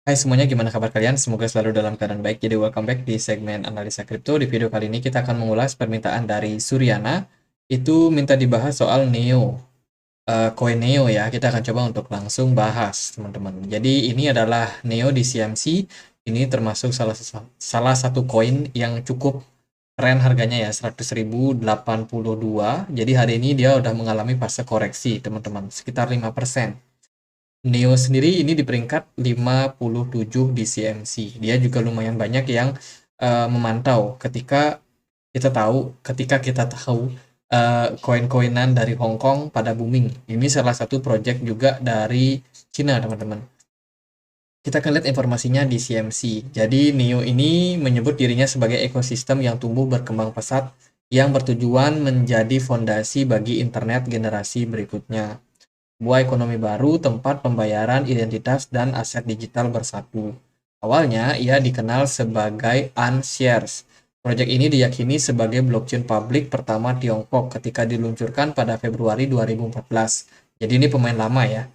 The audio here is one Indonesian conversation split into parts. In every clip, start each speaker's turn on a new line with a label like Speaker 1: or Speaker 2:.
Speaker 1: Hai semuanya, gimana kabar kalian? Semoga selalu dalam keadaan baik. Jadi welcome back di segmen analisa kripto. Di video kali ini kita akan mengulas permintaan dari Suryana. Itu minta dibahas soal Neo, koin Neo ya. Kita akan coba untuk langsung bahas, teman-teman. Jadi ini adalah Neo di CMC. Ini termasuk salah satu koin yang cukup keren harganya ya, 100.082. Jadi hari ini dia udah mengalami fase koreksi, teman-teman, sekitar 5%. Neo sendiri ini di peringkat 57 di CMC. Dia juga lumayan banyak yang memantau ketika kita tahu koin-koinan dari Hong Kong pada booming. Ini salah satu project juga dari Cina, teman-teman. Kita akan lihat informasinya di CMC. Jadi Neo ini menyebut dirinya sebagai ekosistem yang tumbuh berkembang pesat yang bertujuan menjadi fondasi bagi internet generasi berikutnya. Sebuah ekonomi baru, tempat pembayaran, identitas, dan aset digital bersatu. Awalnya, ia dikenal sebagai Unshares. Proyek ini diyakini sebagai blockchain publik pertama Tiongkok ketika diluncurkan pada Februari 2014. Jadi ini pemain lama ya.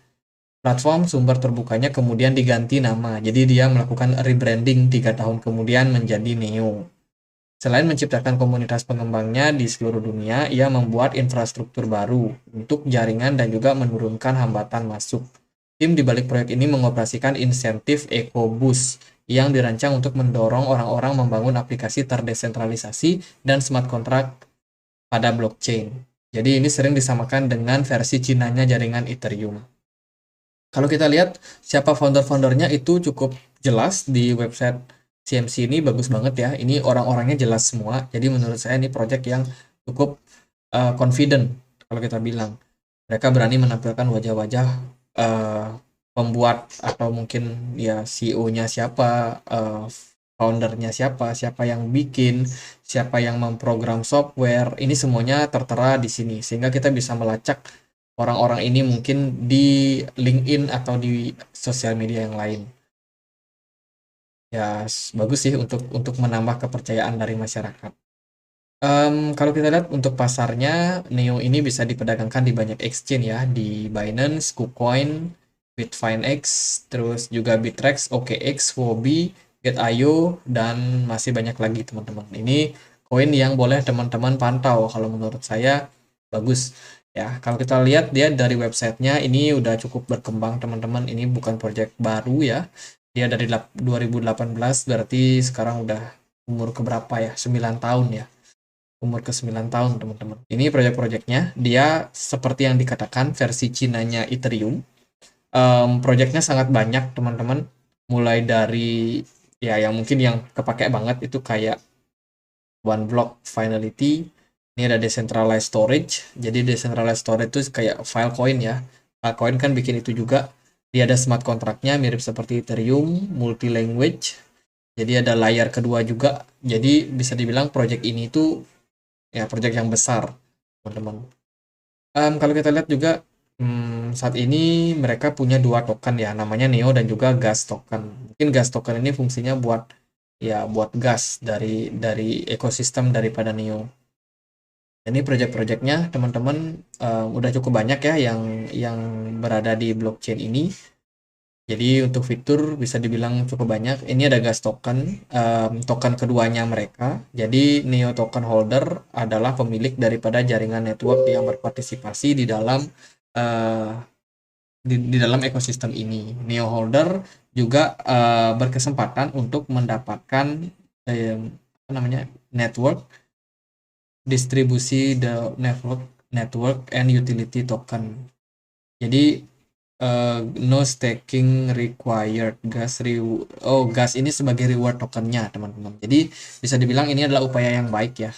Speaker 1: Platform sumber terbukanya kemudian diganti nama, jadi dia melakukan rebranding 3 tahun kemudian menjadi Neo. Selain menciptakan komunitas pengembangnya di seluruh dunia, ia membuat infrastruktur baru untuk jaringan dan juga menurunkan hambatan masuk. Tim di balik proyek ini mengoperasikan insentif EcoBoost yang dirancang untuk mendorong orang-orang membangun aplikasi terdesentralisasi dan smart contract pada blockchain. Jadi ini sering disamakan dengan versi Cinanya jaringan Ethereum. Kalau kita lihat siapa founder-foundernya itu cukup jelas di website CMC ini, bagus banget ya. Ini orang-orangnya jelas semua. Jadi menurut saya ini project yang cukup confident kalau kita bilang. Mereka berani menampilkan wajah-wajah uh, pembuat atau mungkin ya CEO-nya siapa, foundernya siapa, siapa yang bikin, siapa yang memprogram software. Ini semuanya tertera di sini sehingga kita bisa melacak orang-orang ini mungkin di LinkedIn atau di sosial media yang lain. Ya, bagus sih untuk menambah kepercayaan dari masyarakat. Kalau kita lihat untuk pasarnya, Neo ini bisa diperdagangkan di banyak exchange ya, di Binance, KuCoin, Bitfinex, terus juga Bittrex, OKX, Huobi, Gate.io, dan masih banyak lagi teman-teman. Ini koin yang boleh teman-teman pantau, kalau menurut saya bagus. Ya, kalau kita lihat dia dari websitenya ini udah cukup berkembang teman-teman. Ini bukan project baru ya. Dia dari 2018 berarti sekarang udah umur keberapa ya? 9 tahun ya. Umur ke 9 tahun teman-teman. Ini proyek-proyeknya, dia seperti yang dikatakan versi Cinanya Ethereum. Proyeknya sangat banyak teman-teman. Mulai dari ya yang mungkin yang kepake banget itu kayak One Block Finality. Ini ada decentralized storage. Jadi decentralized storage itu kayak Filecoin ya. Filecoin kan bikin itu juga. Dia ada smart contract-nya mirip seperti Ethereum, multi language. Jadi ada layer kedua juga. Jadi bisa dibilang project ini tuh ya project yang besar, teman-teman. Kalau kita lihat juga saat ini mereka punya dua token ya, namanya Neo dan juga Gas token. Mungkin Gas token ini fungsinya buat ya buat gas dari ekosistem daripada Neo. Ini project-projectnya teman-teman udah cukup banyak ya yang berada di blockchain ini. Jadi untuk fitur bisa dibilang cukup banyak. Ini ada gas token, token keduanya mereka. Jadi Neo token holder adalah pemilik daripada jaringan network yang berpartisipasi di dalam uh, di dalam ekosistem ini. Neo holder juga berkesempatan untuk mendapatkan apa namanya network distribusi the network and utility token. Jadi no staking required. Gas ini sebagai reward tokennya teman-teman. Jadi bisa dibilang ini adalah upaya yang baik ya.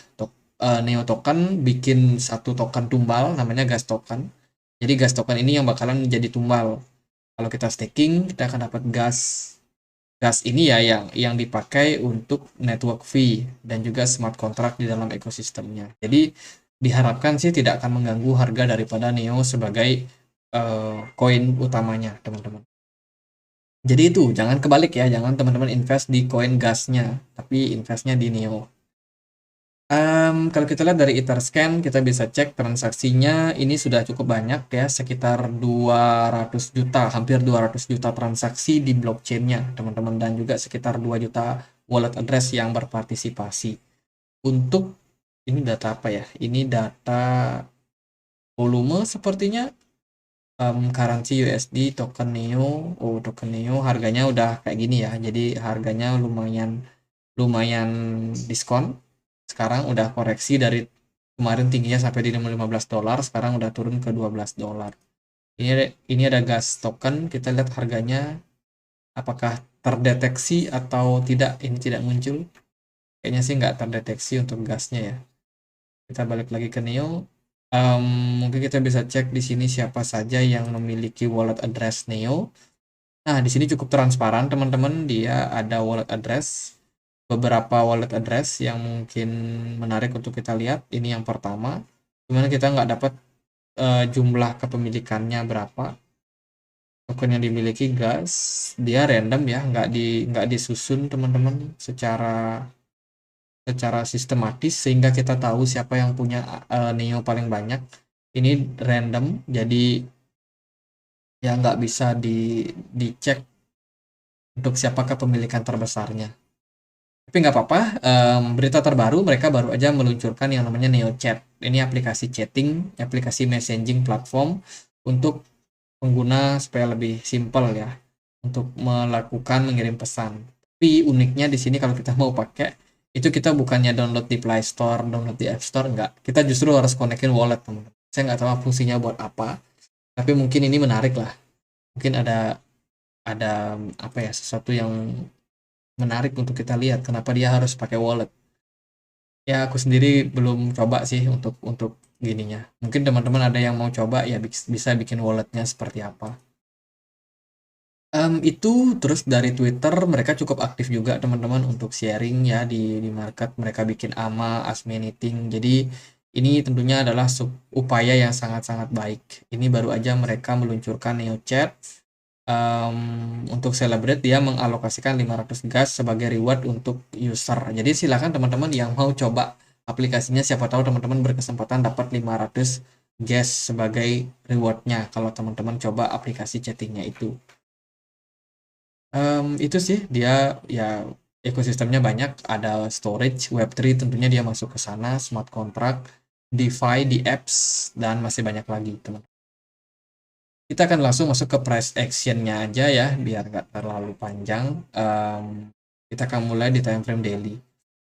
Speaker 1: Neo token bikin satu token tumbal namanya gas token. Jadi gas token ini yang bakalan jadi tumbal. Kalau kita staking kita akan dapat gas ini ya yang dipakai untuk network fee dan juga smart contract di dalam ekosistemnya. Jadi diharapkan sih tidak akan mengganggu harga daripada Neo sebagai koin utamanya teman-teman. Jadi itu jangan kebalik ya, jangan teman-teman invest di koin gasnya, tapi investnya di Neo. Kalau kita lihat dari Etherscan, kita bisa cek transaksinya ini sudah cukup banyak ya, sekitar 200 juta, hampir 200 juta transaksi di blockchain-nya, teman-teman, dan juga sekitar 2 juta wallet address yang berpartisipasi. Untuk ini data apa ya? Ini data volume sepertinya. Currency USD token Neo. Oh, token Neo harganya udah kayak gini ya. Jadi harganya lumayan lumayan diskon. Sekarang udah koreksi dari kemarin tingginya sampai di 15 dolar, sekarang udah turun ke 12 dolar. Ini ada gas token, kita lihat harganya apakah terdeteksi atau tidak. Ini tidak muncul. Kayaknya sih nggak terdeteksi untuk gasnya ya. Kita balik lagi ke Neo. Mungkin kita bisa cek di sini siapa saja yang memiliki wallet address Neo. Nah, di sini cukup transparan, teman-teman. Dia ada wallet address, beberapa wallet address yang mungkin menarik untuk kita lihat. Ini yang pertama, dimana kita nggak dapat jumlah kepemilikannya berapa. Token yang dimiliki gas, dia random ya, nggak disusun, teman-teman, secara sistematis sehingga kita tahu siapa yang punya Neo paling banyak. Ini random, jadi ya nggak bisa dicek untuk siapakah pemilikan terbesarnya. Tapi nggak apa-apa, berita terbaru mereka baru aja meluncurkan yang namanya Neo Chat. Ini aplikasi chatting, aplikasi messaging platform untuk pengguna supaya lebih simpel ya untuk melakukan mengirim pesan. Tapi uniknya di sini kalau kita mau pakai itu kita bukannya download di Play Store, download di App Store, enggak. Kita justru harus konekin wallet, teman-teman. Saya nggak tahu fungsinya buat apa, tapi mungkin ini menarik lah. Mungkin ada apa ya, sesuatu yang menarik untuk kita lihat kenapa dia harus pakai wallet. Ya aku sendiri belum coba sih untuk gininya. Mungkin teman-teman ada yang mau coba ya bisa bikin walletnya seperti apa. Itu terus dari Twitter mereka cukup aktif juga, teman-teman, untuk sharing ya di market. Mereka bikin AMA, Ask Me Anything. Jadi ini tentunya adalah upaya yang sangat-sangat baik. Ini baru aja mereka meluncurkan Neo Chat. Untuk celebrate dia mengalokasikan 500 gas sebagai reward untuk user. Jadi silakan teman-teman yang mau coba aplikasinya, siapa tahu teman-teman berkesempatan dapat 500 gas sebagai rewardnya kalau teman-teman coba aplikasi chattingnya itu. Itu sih dia ya, ekosistemnya banyak, ada storage, Web3 tentunya dia masuk ke sana, smart contract, DeFi di apps, dan masih banyak lagi, teman. Kita akan langsung masuk ke price action-nya aja ya, biar nggak terlalu panjang. Kita akan mulai di time frame daily.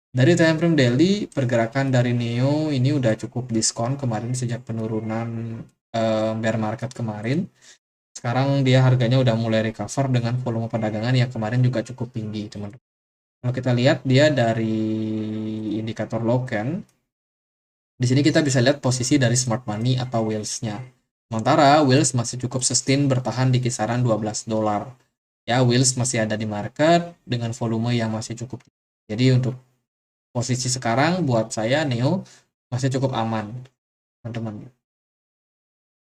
Speaker 1: Dari time frame daily, pergerakan dari Neo ini udah cukup diskon kemarin sejak penurunan bear market kemarin. Sekarang dia harganya udah mulai recover dengan volume perdagangan yang kemarin juga cukup tinggi, teman-teman. Kalau kita lihat dia dari indikator Loken, di sini kita bisa lihat posisi dari smart money atau whales-nya. Sementara whales masih cukup sustain bertahan di kisaran 12 dolar. Ya, whales masih ada di market dengan volume yang masih cukup. Jadi untuk posisi sekarang buat saya Neo masih cukup aman, teman-teman.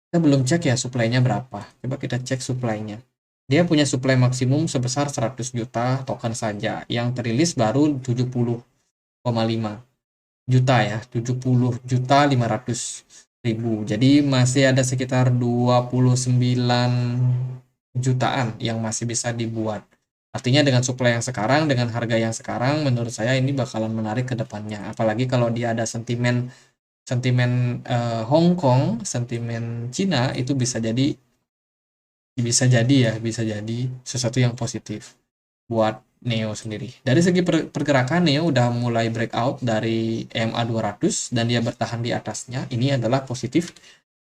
Speaker 1: Kita belum cek ya supply-nya berapa. Coba kita cek supply-nya. Dia punya supply maksimum sebesar 100 juta token saja. Yang terilis baru 70,5 juta ya. 70 juta 500 ribu. Jadi masih ada sekitar 29 jutaan yang masih bisa dibuat. Artinya dengan supply yang sekarang, dengan harga yang sekarang, menurut saya ini bakalan menarik ke depannya. Apalagi kalau dia ada sentimen sentimen Hong Kong, sentimen Cina, itu bisa jadi sesuatu yang positif buat Neo sendiri. Dari segi pergerakan, Neo udah mulai breakout dari EMA 200 dan dia bertahan di atasnya. Ini adalah positif,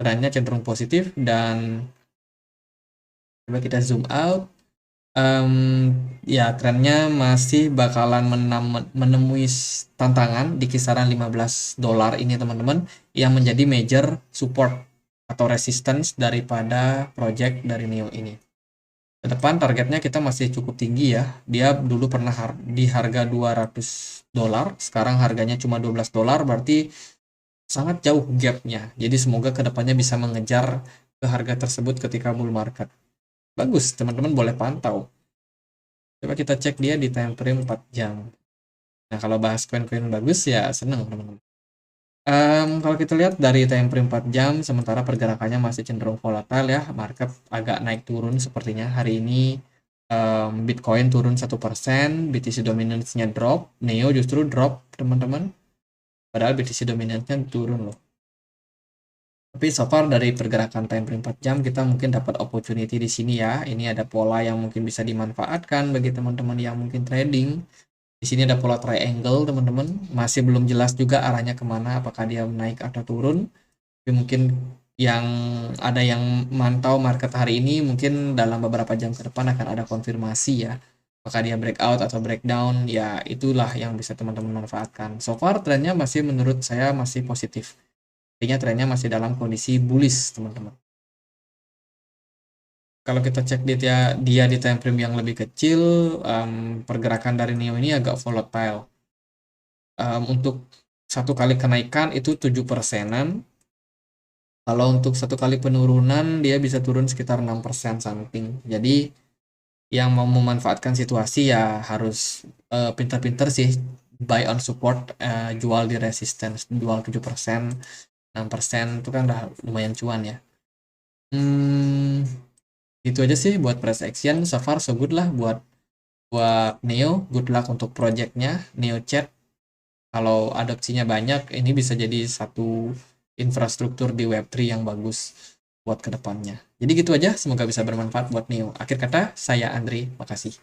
Speaker 1: trennya cenderung positif, dan coba kita zoom out. Ya trennya masih bakalan menemui tantangan di kisaran 15 dolar ini, teman-teman, yang menjadi major support atau resistance daripada project dari Neo ini. Ke depan targetnya kita masih cukup tinggi ya. Dia dulu pernah di harga 200 dolar, sekarang harganya cuma 12 dolar, berarti sangat jauh gapnya. Jadi semoga kedepannya bisa mengejar ke harga tersebut ketika bull market. Bagus, teman-teman boleh pantau. Coba kita cek dia di time frame 4 jam. Nah, kalau bahas koin-koin bagus ya seneng teman-teman. Kalau kita lihat dari time frame 4 jam, sementara pergerakannya masih cenderung volatile ya, market agak naik turun sepertinya. Hari ini Bitcoin turun 1%, BTC dominance-nya drop, Neo justru drop teman-teman. Padahal BTC dominance-nya turun loh. Tapi so far dari pergerakan time frame 4 jam kita mungkin dapat opportunity di sini ya. Ini ada pola yang mungkin bisa dimanfaatkan bagi teman-teman yang mungkin trading. Di sini ada pola triangle teman-teman. Masih belum jelas juga arahnya kemana, apakah dia naik atau turun. Tapi mungkin yang ada yang mantau market hari ini mungkin dalam beberapa jam ke depan akan ada konfirmasi ya. Apakah dia breakout atau breakdown, ya itulah yang bisa teman-teman manfaatkan. So far trennya masih menurut saya masih positif. Artinya trennya masih dalam kondisi bullish teman-teman. Kalau kita cek dia di time frame yang lebih kecil, pergerakan dari Neo ini agak volatile. Untuk satu kali kenaikan itu 7%-an. Kalau untuk satu kali penurunan dia bisa turun sekitar 6% something. Jadi yang mau memanfaatkan situasi ya harus pintar-pintar sih, buy on support, jual di resistance, jual 7%, 6% itu kan udah lumayan cuan ya. Itu aja sih buat price action. So far so good lah buat buat Neo. Good luck untuk projectnya Neo Chat. Kalau adopsinya banyak, ini bisa jadi satu infrastruktur di Web3 yang bagus buat kedepannya. Jadi gitu aja, semoga bisa bermanfaat buat Neo. Akhir kata, saya Andri, makasih.